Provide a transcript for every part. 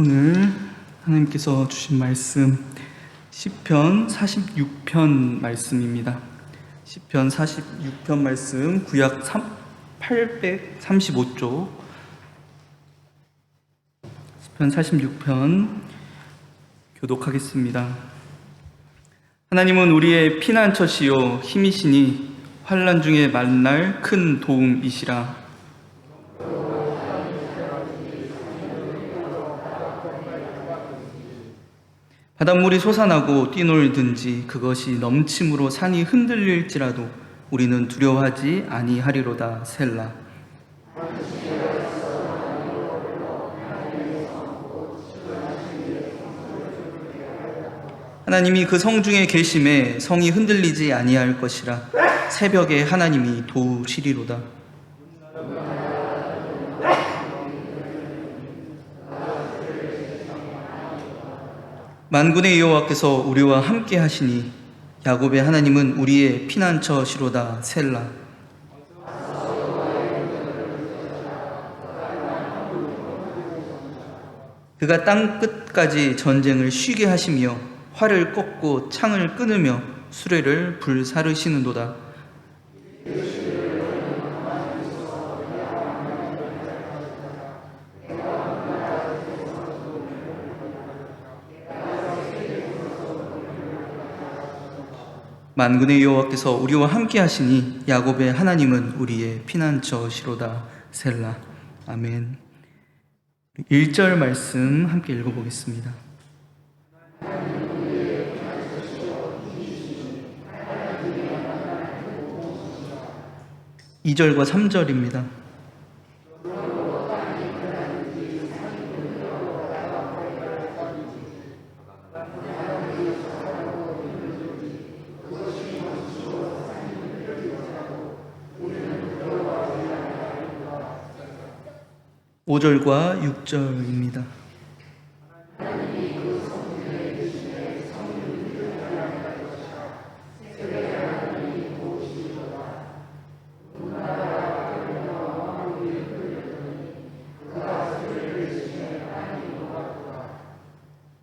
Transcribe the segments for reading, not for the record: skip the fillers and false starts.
오늘 하나님께서 주신 말씀 시편 46편 말씀입니다. 시편 46편 말씀 구약 835쪽 시편 46편 교독하겠습니다. 하나님은 우리의 피난처시요 힘이시니 환난 중에 만날 큰 도움이시라. 바닷물이 솟아나고 뛰놀든지 그것이 넘침으로 산이 흔들릴지라도 우리는 두려워하지 아니하리로다. 셀라. 하나님이 그 성 중에 계심에 성이 흔들리지 아니할 것이라. 새벽에 하나님이 도우시리로다. 만군의 여호와께서 우리와 함께 하시니 야곱의 하나님은 우리의 피난처시로다. 셀라. 그가 땅 끝까지 전쟁을 쉬게 하시며 활을 꺾고 창을 끊으며 수레를 불사르시는도다. 만군의 여호와께서 우리와 함께 하시니 야곱의 하나님은 우리의 피난처시로다. 셀라. 아멘. 1절 말씀 함께 읽어보겠습니다. 2절과 3절입니다. (5절과 6절입니다)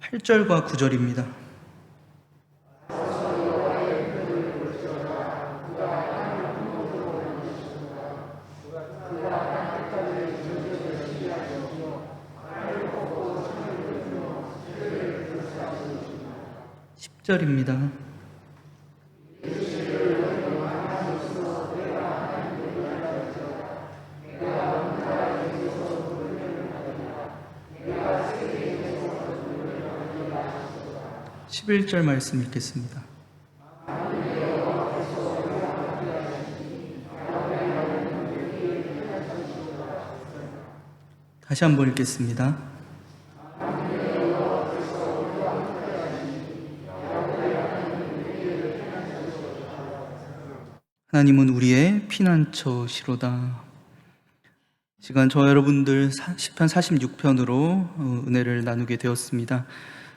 8절과 9절입니다. (10절입니다) 11절 말씀 읽겠습니다. 다시 한번 읽겠습니다. 하나님은 우리의 피난처시로다. 시간 저와 여러분들 시편 46편으로 은혜를 나누게 되었습니다.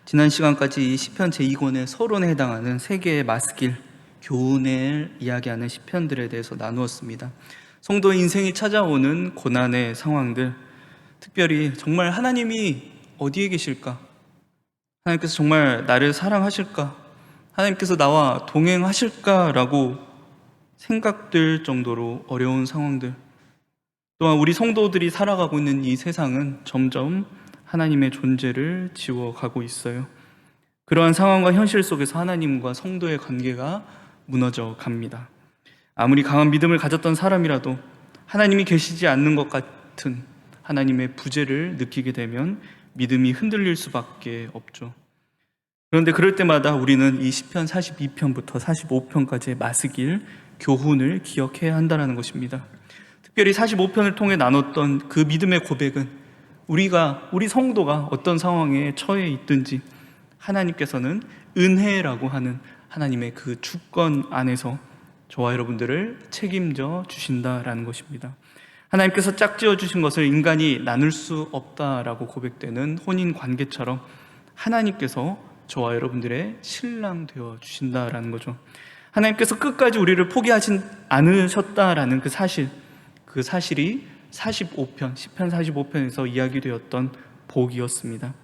지난 시간까지 이 시편 제2권의 서론에 해당하는 세 개의 마스길, 교훈을 이야기하는 시편들에 대해서 나누었습니다. 성도의 인생이 찾아오는 고난의 상황들, 특별히 정말 하나님이 어디에 계실까? 하나님께서 정말 나를 사랑하실까? 하나님께서 나와 동행하실까라고 생각될 정도로 어려운 상황들, 또한 우리 성도들이 살아가고 있는 이 세상은 점점 하나님의 존재를 지워가고 있어요. 그러한 상황과 현실 속에서 하나님과 성도의 관계가 무너져 갑니다. 아무리 강한 믿음을 가졌던 사람이라도 하나님이 계시지 않는 것 같은 하나님의 부재를 느끼게 되면 믿음이 흔들릴 수밖에 없죠. 그런데 그럴 때마다 우리는 이 시편 42편부터 45편까지의 마스길, 교훈을 기억해야 한다는 것입니다. 특별히 45편을 통해 나눴던 그 믿음의 고백은 우리 성도가 어떤 상황에 처해 있든지 하나님께서는 은혜라고 하는 하나님의 그 주권 안에서 저와 여러분들을 책임져 주신다라는 것입니다. 하나님께서 짝지어 주신 것을 인간이 나눌 수 없다라고 고백되는 혼인 관계처럼 하나님께서 저와 여러분들의 신랑 되어 주신다라는 거죠. 하나님께서 끝까지 우리를 포기하지 않으셨다라는 그 사실이 45편, 시편 45편에서 이야기되었던 복이었습니다.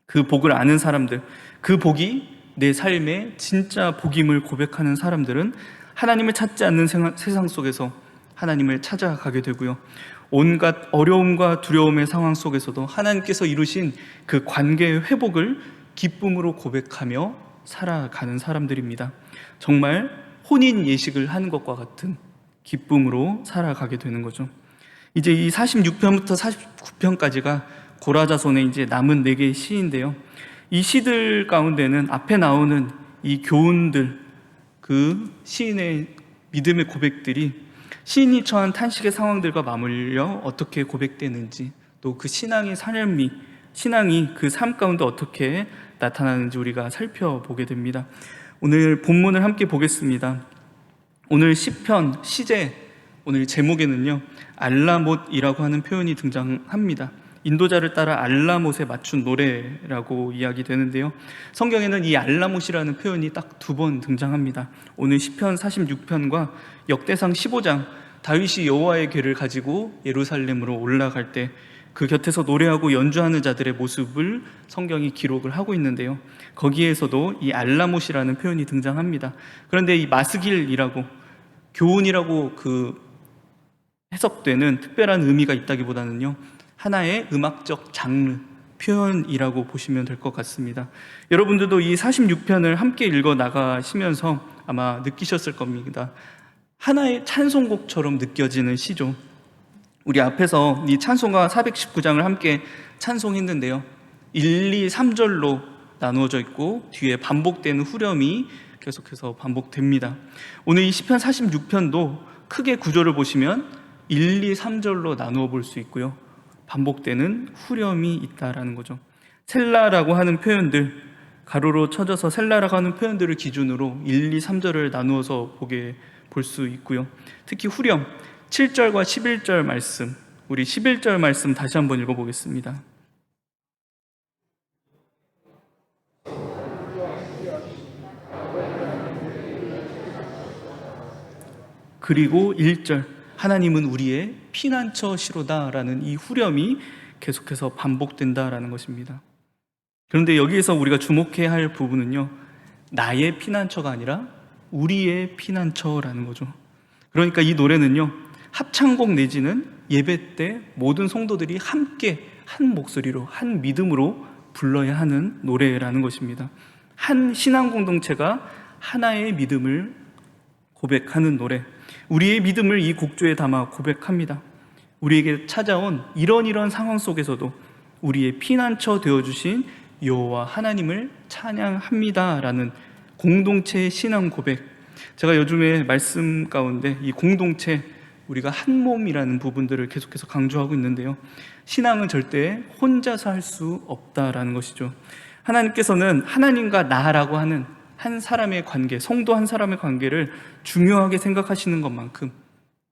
그 복을 아는 사람들, 그 복이 내 삶의 진짜 복임을 고백하는 사람들은 하나님을 찾지 않는 세상 속에서 하나님을 찾아가게 되고요, 온갖 어려움과 두려움의 상황 속에서도 하나님께서 이루신 그 관계의 회복을 기쁨으로 고백하며 살아가는 사람들입니다. 정말 혼인 예식을 하는 것과 같은 기쁨으로 살아가게 되는 거죠. 이제 이 46편부터 49편까지가 고라자손의 이제 남은 4개의 시인데요, 이 시들 가운데는 앞에 나오는 이 교훈들, 그 시인의 믿음의 고백들이 시인이 처한 탄식의 상황들과 맞물려 어떻게 고백되는지, 또 그 신앙의 삶이, 신앙이 그 삶 가운데 어떻게 나타나는지 우리가 살펴보게 됩니다. 오늘 본문을 함께 보겠습니다. 오늘 시편, 시제, 오늘 제목에는요, 알라못이라고 하는 표현이 등장합니다. 인도자를 따라 알라못에 맞춘 노래라고 이야기되는데요, 성경에는 이 알라못이라는 표현이 딱 2번 등장합니다. 오늘 시편 46편과 역대상 15장, 다윗이 여호와의 궤를 가지고 예루살렘으로 올라갈 때 그 곁에서 노래하고 연주하는 자들의 모습을 성경이 기록을 하고 있는데요, 거기에서도 이 알라못이라는 표현이 등장합니다. 그런데 이 마스길이라고, 교훈이라고 그 해석되는 특별한 의미가 있다기보다는요, 하나의 음악적 장르, 표현이라고 보시면 될 것 같습니다. 여러분들도 이 46편을 함께 읽어 나가시면서 아마 느끼셨을 겁니다. 하나의 찬송곡처럼 느껴지는 시죠. 우리 앞에서 이 찬송가 419장을 함께 찬송했는데요, 1, 2, 3절로 나누어져 있고 뒤에 반복되는 후렴이 계속해서 반복됩니다. 오늘 이 시편 46편도 크게 구조를 보시면 1, 2, 3절로 나누어 볼 수 있고요, 반복되는 후렴이 있다라는 거죠. 셀라라고 하는 표현들, 가로로 쳐져서 셀라라고 하는 표현들을 기준으로 1, 2, 3절을 나누어서 볼 수 있고요, 특히 후렴 7절과 11절 말씀, 우리 11절 말씀 다시 한번 읽어보겠습니다. 그리고 1절, 하나님은 우리의 피난처시로다라는 이 후렴이 계속해서 반복된다라는 것입니다. 그런데 여기에서 우리가 주목해야 할 부분은요, 나의 피난처가 아니라 우리의 피난처라는 거죠. 그러니까 이 노래는요, 합창곡 내지는 예배 때 모든 성도들이 함께 한 목소리로, 한 믿음으로 불러야 하는 노래라는 것입니다. 한 신앙 공동체가 하나의 믿음을 고백하는 노래, 우리의 믿음을 이 곡조에 담아 고백합니다. 우리에게 찾아온 이런 상황 속에서도 우리의 피난처 되어주신 여호와 하나님을 찬양합니다라는 공동체의 신앙 고백. 제가 요즘에 말씀 가운데 이 공동체, 우리가 한 몸이라는 부분들을 계속해서 강조하고 있는데요, 신앙은 절대 혼자서 할 수 없다라는 것이죠. 하나님께서는 하나님과 나라고 하는 한 사람의 관계, 성도 한 사람의 관계를 중요하게 생각하시는 것만큼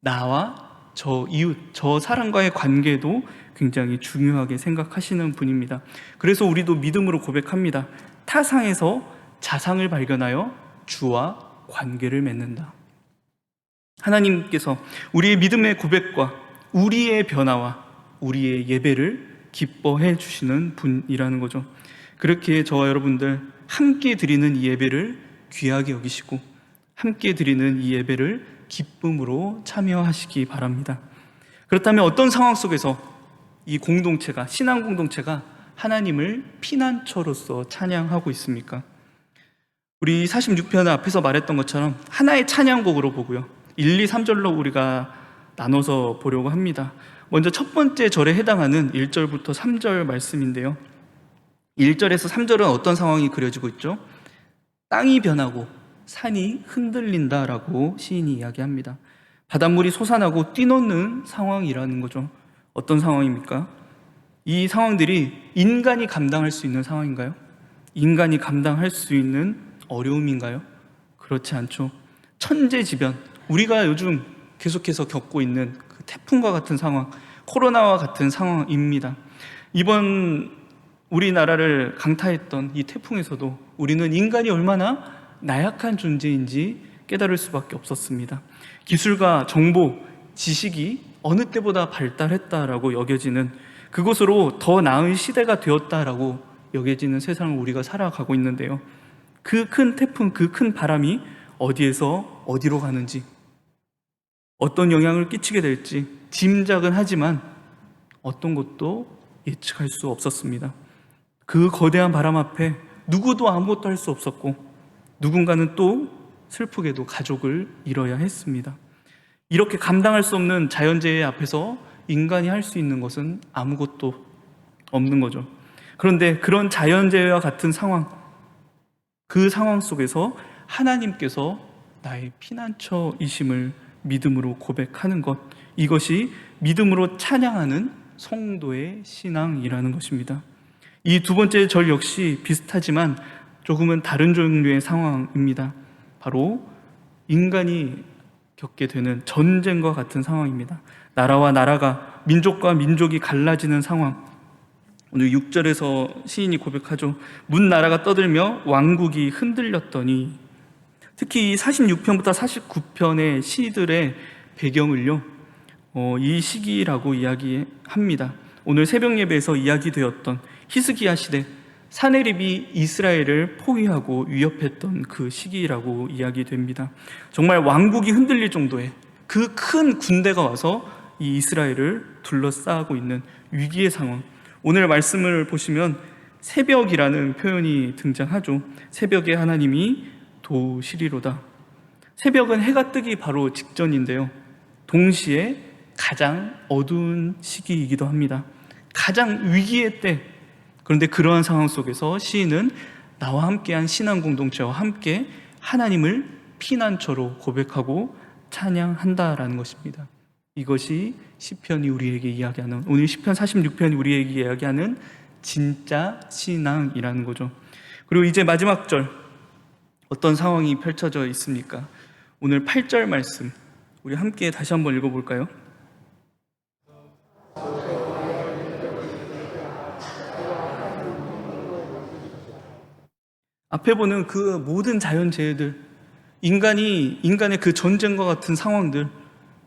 나와 저 이웃, 저 사람과의 관계도 굉장히 중요하게 생각하시는 분입니다. 그래서 우리도 믿음으로 고백합니다. 타상에서 자상을 발견하여 주와 관계를 맺는다. 하나님께서 우리의 믿음의 고백과 우리의 변화와 우리의 예배를 기뻐해 주시는 분이라는 거죠. 그렇게 저와 여러분들 함께 드리는 이 예배를 귀하게 여기시고 함께 드리는 이 예배를 기쁨으로 참여하시기 바랍니다. 그렇다면 어떤 상황 속에서 이 공동체가, 신앙 공동체가 하나님을 피난처로서 찬양하고 있습니까? 우리 46편 앞에서 말했던 것처럼 하나의 찬양곡으로 보고요, 1, 2, 3절로 우리가 나눠서 보려고 합니다. 먼저 첫 번째 절에 해당하는 1절부터 3절 말씀인데요, 1절에서 3절은 어떤 상황이 그려지고 있죠? 땅이 변하고 산이 흔들린다라고 시인이 이야기합니다. 바닷물이 솟아나고 뛰노는 상황이라는 거죠. 어떤 상황입니까? 이 상황들이 인간이 감당할 수 있는 상황인가요? 인간이 감당할 수 있는 어려움인가요? 그렇지 않죠. 천재지변, 우리가 요즘 계속해서 겪고 있는 그 태풍과 같은 상황, 코로나와 같은 상황입니다. 이번 우리나라를 강타했던 이 태풍에서도 우리는 인간이 얼마나 나약한 존재인지 깨달을 수밖에 없었습니다. 기술과 정보, 지식이 어느 때보다 발달했다라고 여겨지는 그곳으로 더 나은 시대가 되었다라고 여겨지는 세상을 우리가 살아가고 있는데요. 그 큰 태풍, 그 큰 바람이 어디에서 어디로 가는지, 어떤 영향을 끼치게 될지 짐작은 하지만 어떤 것도 예측할 수 없었습니다. 그 거대한 바람 앞에 누구도 아무것도 할 수 없었고, 누군가는 또 슬프게도 가족을 잃어야 했습니다. 이렇게 감당할 수 없는 자연재해 앞에서 인간이 할 수 있는 것은 아무것도 없는 거죠. 그런데 그런 자연재해와 같은 상황, 그 상황 속에서 하나님께서 나의 피난처이심을 믿음으로 고백하는 것, 이것이 믿음으로 찬양하는 성도의 신앙이라는 것입니다. 이 두 번째 절 역시 비슷하지만 조금은 다른 종류의 상황입니다. 바로 인간이 겪게 되는 전쟁과 같은 상황입니다. 나라와 나라가, 민족과 민족이 갈라지는 상황. 오늘 6절에서 시인이 고백하죠. 문 나라가 떠들며 왕국이 흔들렸더니. 특히 이 46편부터 49편의 시들의 배경을요, 이 시기라고 이야기합니다. 오늘 새벽 예배에서 이야기되었던 히스기야 시대, 사네립이 이스라엘을 포위하고 위협했던 그 시기라고 이야기됩니다. 정말 왕국이 흔들릴 정도의 그 큰 군대가 와서 이 이스라엘을 둘러싸고 있는 위기의 상황. 오늘 말씀을 보시면 새벽이라는 표현이 등장하죠. 새벽에 하나님이 도우시리로다. 새벽은 해가 뜨기 바로 직전인데요, 동시에 가장 어두운 시기이기도 합니다. 가장 위기의 때. 그런데 그러한 상황 속에서 시인은 나와 함께한 신앙 공동체와 함께 하나님을 피난처로 고백하고 찬양한다라는 것입니다. 이것이 시편이 우리에게 이야기하는, 오늘 시편 46편이 우리에게 이야기하는 진짜 신앙이라는 거죠. 그리고 이제 마지막 절, 어떤 상황이 펼쳐져 있습니까? 오늘 8절 말씀 우리 함께 다시 한번 읽어볼까요? 앞에 보는 그 모든 자연재해들, 인간의 그 전쟁과 같은 상황들,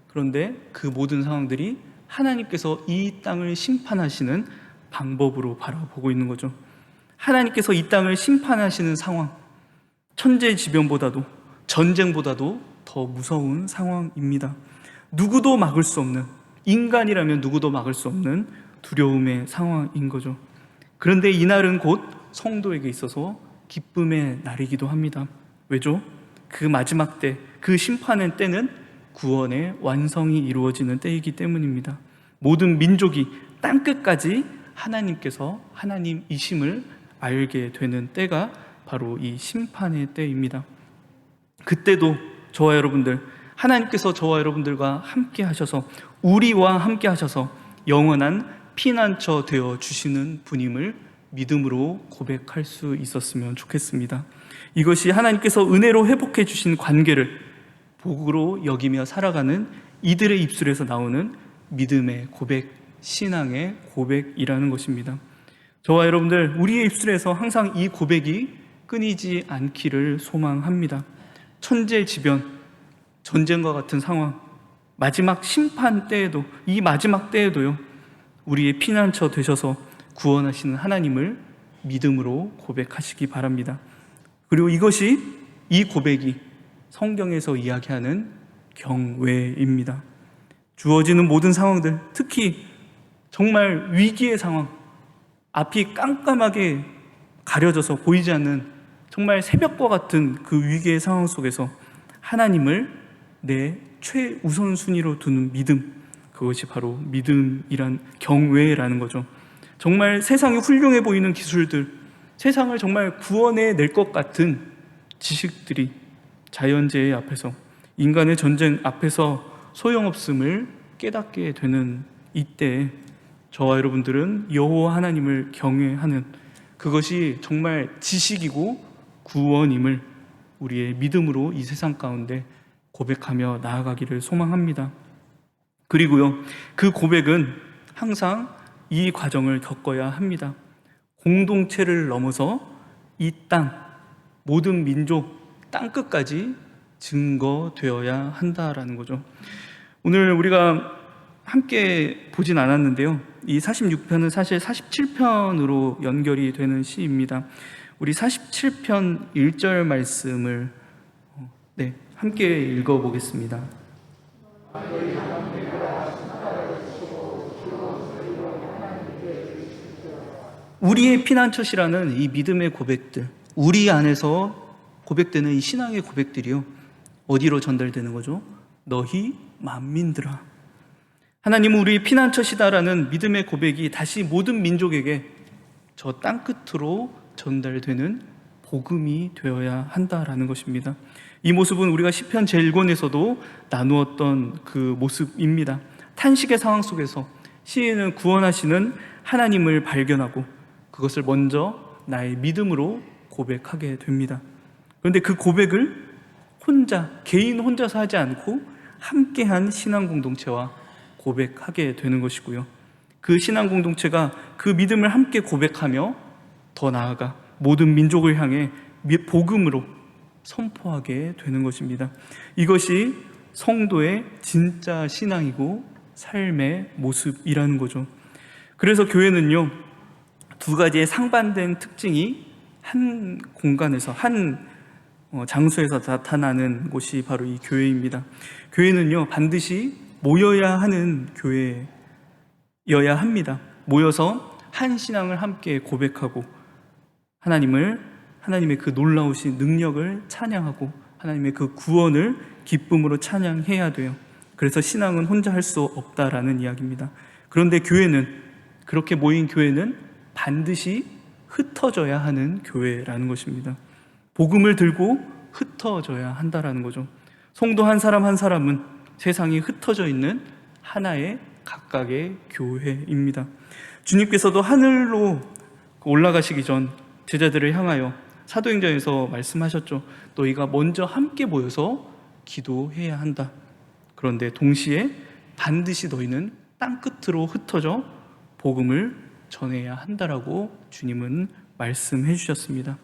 그런데 그 모든 상황들이 하나님께서 이 땅을 심판하시는 방법으로 바라보고 있는 거죠. 하나님께서 이 땅을 심판하시는 상황, 천재지변보다도, 전쟁보다도 더 무서운 상황입니다. 누구도 막을 수 없는, 인간이라면 누구도 막을 수 없는 두려움의 상황인 거죠. 그런데 이날은 곧 성도에게 있어서 기쁨의 날이기도 합니다. 왜죠? 그 마지막 때, 그 심판의 때는 구원의 완성이 이루어지는 때이기 때문입니다. 모든 민족이 땅끝까지 하나님께서 하나님이심을 알게 되는 때가 바로 이 심판의 때입니다. 그때도 저와 여러분들, 하나님께서 저와 여러분들과 함께 하셔서, 우리와 함께 하셔서 영원한 피난처 되어 주시는 분임을 믿음으로 고백할 수 있었으면 좋겠습니다. 이것이 하나님께서 은혜로 회복해 주신 관계를 복으로 여기며 살아가는 이들의 입술에서 나오는 믿음의 고백, 신앙의 고백이라는 것입니다. 저와 여러분들, 우리의 입술에서 항상 이 고백이 끊이지 않기를 소망합니다. 천재지변, 전쟁과 같은 상황, 마지막 심판 때에도, 이 마지막 때에도요, 우리의 피난처 되셔서 구원하시는 하나님을 믿음으로 고백하시기 바랍니다. 그리고 이 고백이 성경에서 이야기하는 경외입니다. 주어지는 모든 상황들, 특히 정말 위기의 상황, 앞이 깜깜하게 가려져서 보이지 않는 정말 새벽과 같은 그 위기의 상황 속에서 하나님을 내 최우선순위로 두는 믿음, 그것이 바로 믿음이란 경외라는 거죠. 정말 세상이 훌륭해 보이는 기술들, 세상을 정말 구원해 낼 것 같은 지식들이 자연재해 앞에서, 인간의 전쟁 앞에서 소용없음을 깨닫게 되는 이때 저와 여러분들은 여호와 하나님을 경외하는, 그것이 정말 지식이고 구원임을 우리의 믿음으로 이 세상 가운데 고백하며 나아가기를 소망합니다. 그리고요, 그 고백은 항상 이 과정을 겪어야 합니다. 공동체를 넘어서 이 땅, 모든 민족, 땅끝까지 증거되어야 한다라는 거죠. 오늘 우리가 함께 보진 않았는데요. 이 46편은 사실 47편으로 연결이 되는 시입니다. 우리 47편 1절 말씀을 함께 읽어보겠습니다. 우리의 피난처시라는 이 믿음의 고백들, 우리 안에서 고백되는 이 신앙의 고백들이요, 어디로 전달되는 거죠? 너희 만민들아. 하나님은 우리의 피난처시다라는 믿음의 고백이 다시 모든 민족에게 저 땅끝으로 전달되는 복음이 되어야 한다라는 것입니다. 이 모습은 우리가 시편 제1권에서도 나누었던 그 모습입니다. 탄식의 상황 속에서 시인은 구원하시는 하나님을 발견하고 그것을 먼저 나의 믿음으로 고백하게 됩니다. 그런데 그 고백을 개인 혼자서 하지 않고 함께한 신앙 공동체와 고백하게 되는 것이고요. 그 신앙 공동체가 그 믿음을 함께 고백하며 더 나아가 모든 민족을 향해 복음으로 선포하게 되는 것입니다. 이것이 성도의 진짜 신앙이고 삶의 모습이라는 거죠. 그래서 교회는요, 두 가지의 상반된 특징이 한 공간에서, 한 장소에서 나타나는 곳이 바로 이 교회입니다. 교회는요, 반드시 모여야 하는 교회여야 합니다. 모여서 한 신앙을 함께 고백하고 하나님의 그 놀라우신 능력을 찬양하고 하나님의 그 구원을 기쁨으로 찬양해야 돼요. 그래서 신앙은 혼자 할 수 없다라는 이야기입니다. 그런데 그렇게 모인 교회는 반드시 흩어져야 하는 교회라는 것입니다. 복음을 들고 흩어져야 한다라는 거죠. 성도 한 사람 한 사람은 세상이 흩어져 있는 하나의 각각의 교회입니다. 주님께서도 하늘로 올라가시기 전 제자들을 향하여 사도행전에서 말씀하셨죠. 너희가 먼저 함께 모여서 기도해야 한다. 그런데 동시에 반드시 너희는 땅끝으로 흩어져 복음을 전해야 한다라고 주님은 말씀해 주셨습니다.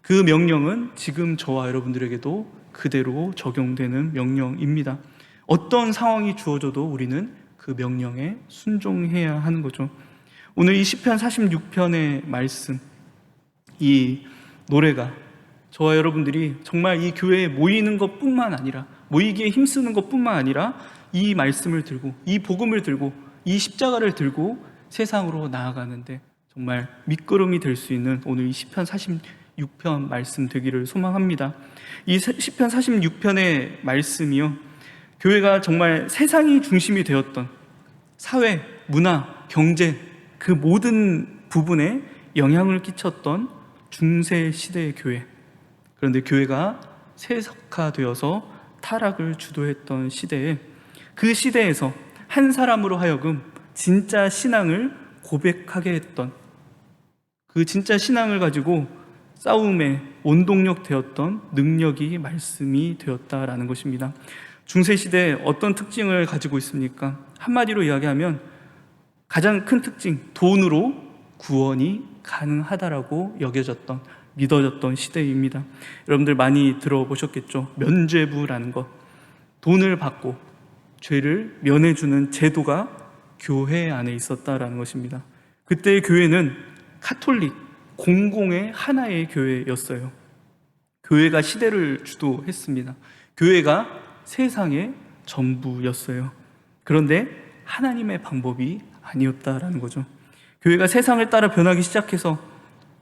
그 명령은 지금 저와 여러분들에게도 그대로 적용되는 명령입니다. 어떤 상황이 주어져도 우리는 그 명령에 순종해야 하는 거죠. 오늘 이 시편 46편의 말씀, 이 노래가 저와 여러분들이 정말 이 교회에 모이는 것뿐만 아니라, 모이기에 힘쓰는 것뿐만 아니라 이 말씀을 들고, 이 복음을 들고, 이 십자가를 들고 세상으로 나아가는데 정말 밑거름이 될 수 있는 오늘 이 시편 46편 말씀 되기를 소망합니다. 이 시편 46편의 말씀이요, 교회가 정말 세상이 중심이 되었던 사회, 문화, 경제 그 모든 부분에 영향을 끼쳤던 중세 시대의 교회, 그런데 교회가 세속화되어서 타락을 주도했던 시대에, 그 시대에서 한 사람으로 하여금 진짜 신앙을 고백하게 했던, 그 진짜 신앙을 가지고 싸움의 원동력 되었던 능력이 말씀이 되었다라는 것입니다. 중세시대 어떤 특징을 가지고 있습니까? 한마디로 이야기하면 가장 큰 특징, 돈으로 구원이 가능하다라고 믿어졌던 시대입니다. 여러분들 많이 들어보셨겠죠? 면죄부라는 것, 돈을 받고 죄를 면해주는 제도가 교회 안에 있었다라는 것입니다. 그때의 교회는 카톨릭, 공공의 하나의 교회였어요. 교회가 시대를 주도했습니다. 교회가 세상의 전부였어요. 그런데 하나님의 방법이 아니었다라는 거죠. 교회가 세상을 따라 변하기 시작해서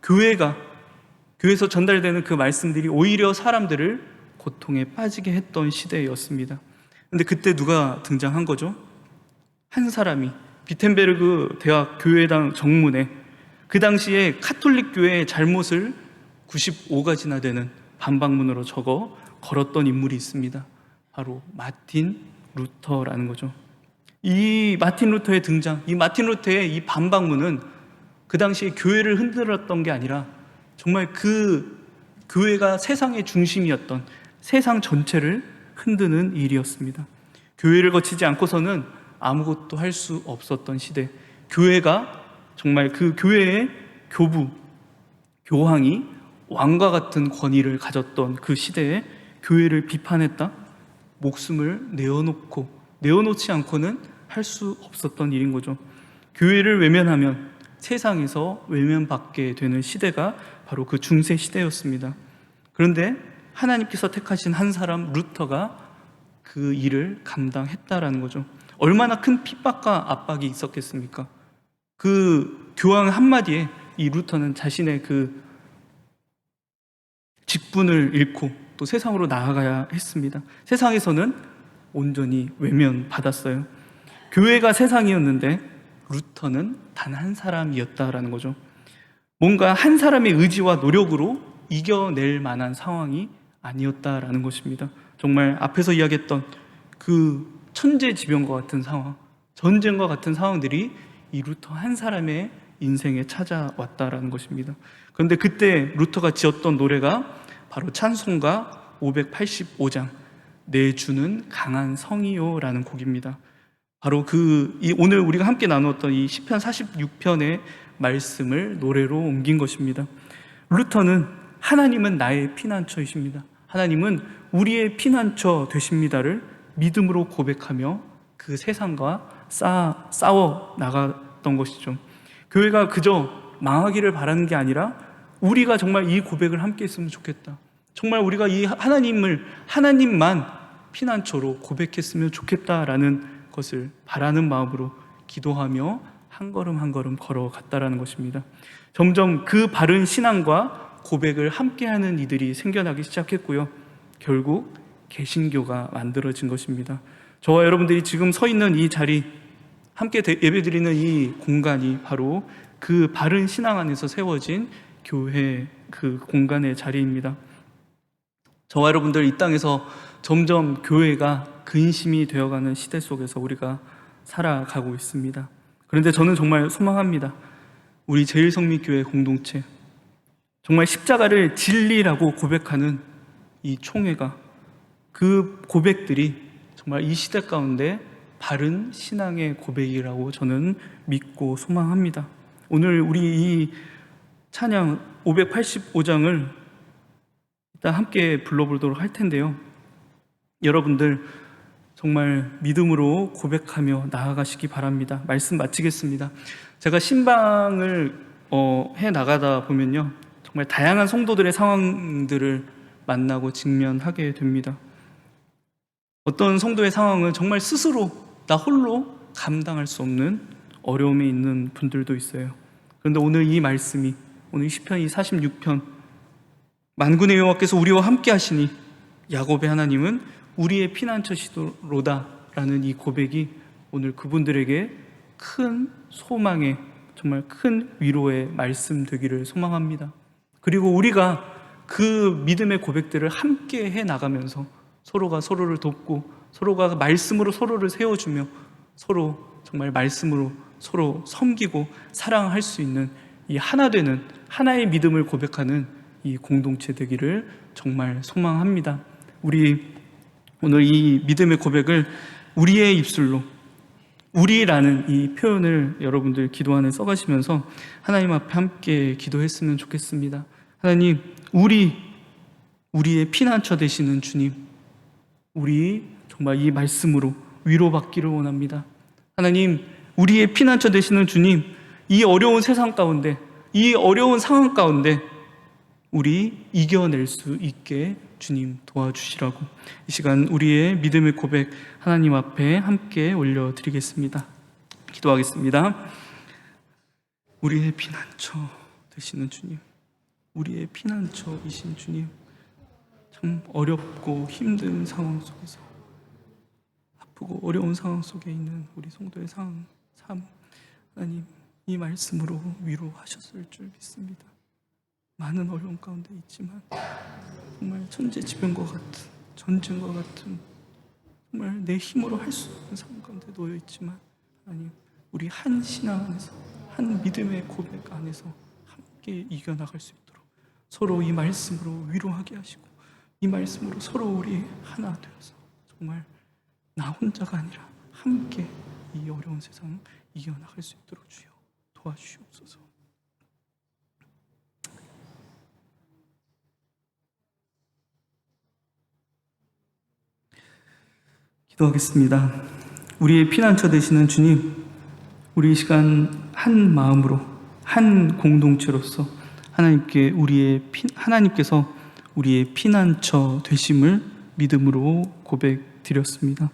교회에서 전달되는 그 말씀들이 오히려 사람들을 고통에 빠지게 했던 시대였습니다. 근데 그때 누가 등장한 거죠? 한 사람이 비텐베르그 대학 교회당 정문에 그 당시에 카톨릭 교회의 잘못을 95가지나 되는 반박문으로 적어 걸었던 인물이 있습니다. 바로 마틴 루터라는 거죠. 이 마틴 루터의 등장, 이 마틴 루터의 이 반박문은 그 당시에 교회를 흔들었던 게 아니라 정말 그 교회가 세상의 중심이었던, 세상 전체를 흔드는 일이었습니다. 교회를 거치지 않고서는 아무것도 할 수 없었던 시대, 교회가 정말 그 교회의 교황이 왕과 같은 권위를 가졌던 그 시대에 교회를 비판했다? 목숨을 내어놓지 않고는 할 수 없었던 일인 거죠. 교회를 외면하면 세상에서 외면받게 되는 시대가 바로 그 중세 시대였습니다. 그런데 하나님께서 택하신 한 사람 루터가 그 일을 감당했다라는 거죠. 얼마나 큰 핍박과 압박이 있었겠습니까? 그 교황 한마디에 이 루터는 자신의 그 직분을 잃고 또 세상으로 나아가야 했습니다. 세상에서는 온전히 외면받았어요. 교회가 세상이었는데 루터는 단 한 사람이었다라는 거죠. 뭔가 한 사람의 의지와 노력으로 이겨낼 만한 상황이 아니었다라는 것입니다. 정말 앞에서 이야기했던 그 천재지변과 같은 상황, 전쟁과 같은 상황들이 이 루터 한 사람의 인생에 찾아왔다라는 것입니다. 그런데 그때 루터가 지었던 노래가 바로 찬송가 585장 내 주는 강한 성이요라는 곡입니다. 바로 오늘 우리가 함께 나누었던 이 시편 46편의 말씀을 노래로 옮긴 것입니다. 루터는 하나님은 나의 피난처이십니다. 하나님은 우리의 피난처 되십니다를 믿음으로 고백하며 그 세상과 싸워 나갔던 것이죠. 교회가 그저 망하기를 바라는 게 아니라 우리가 정말 이 고백을 함께 했으면 좋겠다. 정말 우리가 이 하나님만 피난처로 고백했으면 좋겠다라는 것을 바라는 마음으로 기도하며 한 걸음 한 걸음 걸어갔다라는 것입니다. 점점 그 바른 신앙과 고백을 함께하는 이들이 생겨나기 시작했고요. 결국 개신교가 만들어진 것입니다. 저와 여러분들이 지금 서 있는 이 자리, 함께 예배드리는 이 공간이 바로 그 바른 신앙 안에서 세워진 교회 그 공간의 자리입니다. 저와 여러분들 이 땅에서 점점 교회가 근심이 되어가는 시대 속에서 우리가 살아가고 있습니다. 그런데 저는 정말 소망합니다. 우리 제일성미교회 공동체, 정말 십자가를 진리라고 고백하는 이 총회가, 그 고백들이 정말 이 시대 가운데 바른 신앙의 고백이라고 저는 믿고 소망합니다. 오늘 우리 이 찬양 585장을 일단 함께 불러보도록 할 텐데요. 여러분들 정말 믿음으로 고백하며 나아가시기 바랍니다. 말씀 마치겠습니다. 제가 신방을 해 나가다 보면요, 정말 다양한 성도들의 상황들을 만나고 직면하게 됩니다. 어떤 성도의 상황은 정말 스스로 나 홀로 감당할 수 없는 어려움에 있는 분들도 있어요. 그런데 오늘 이 말씀이, 오늘 시편 이 46편 만군의 여호와께서 우리와 함께 하시니 야곱의 하나님은 우리의 피난처시로다 라는 이 고백이 오늘 그분들에게 큰 소망의, 정말 큰 위로의 말씀 되기를 소망합니다. 그리고 우리가 그 믿음의 고백들을 함께 해 나가면서 서로가 서로를 돕고 서로가 말씀으로 서로를 세워주며 서로 정말 말씀으로 서로 섬기고 사랑할 수 있는 이 하나 되는 하나의 믿음을 고백하는 이 공동체 되기를 정말 소망합니다. 우리 오늘 이 믿음의 고백을 우리의 입술로, 우리라는 이 표현을 여러분들 기도 안에 써가시면서 하나님 앞에 함께 기도했으면 좋겠습니다. 하나님, 우리의 피난처 되시는 주님, 우리 정말 이 말씀으로 위로받기를 원합니다. 하나님, 우리의 피난처 되시는 주님, 이 어려운 세상 가운데, 이 어려운 상황 가운데 우리 이겨낼 수 있게 주님 도와주시라고 이 시간 우리의 믿음의 고백 하나님 앞에 함께 올려드리겠습니다. 기도하겠습니다. 우리의 피난처 되시는 주님, 우리의 피난처이신 주님, 참 어렵고 힘든 상황 속에서, 아프고 어려운 상황 속에 있는 우리 성도의 삶, 하나님 이 말씀으로 위로하셨을 줄 믿습니다. 많은 어려움 가운데 있지만 정말 천재지변과 같은, 전쟁과 같은, 정말 내 힘으로 할 수 없는 상황 가운데 놓여 있지만 하나님, 우리 한 신앙 안에서, 한 믿음의 고백 안에서 함께 이겨나갈 수 있도록 서로 이 말씀으로 위로하게 하시고 이 말씀으로 서로 우리 하나 되어서 정말 나 혼자가 아니라 함께 이 어려운 세상 이겨나갈 수 있도록 주여 도와주시옵소서. 기도하겠습니다. 우리의 피난처 되시는 주님, 우리 이 시간 한 마음으로 한 공동체로서 하나님께서 우리의 피난처 되심을 믿음으로 고백드렸습니다.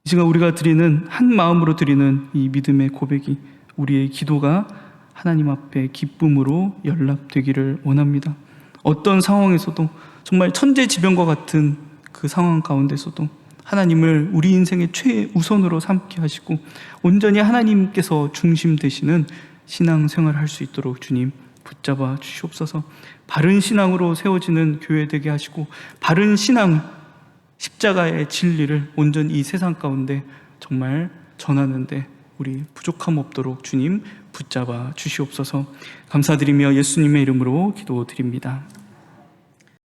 이 시간 우리가 드리는 한 마음으로 드리는 이 믿음의 고백이 우리의 기도가 하나님 앞에 기쁨으로 연락되기를 원합니다. 어떤 상황에서도 정말 천재지변과 같은 그 상황 가운데서도 하나님을 우리 인생의 최우선으로 삼게 하시고 온전히 하나님께서 중심 되시는 신앙생활을 할 수 있도록 주님 붙잡아 주시옵소서. 바른 신앙으로 세워지는 교회 되게 하시고 바른 신앙, 십자가의 진리를 온전히 이 세상 가운데 정말 전하는데 우리 부족함 없도록 주님 붙잡아 주시옵소서. 감사드리며 예수님의 이름으로 기도드립니다.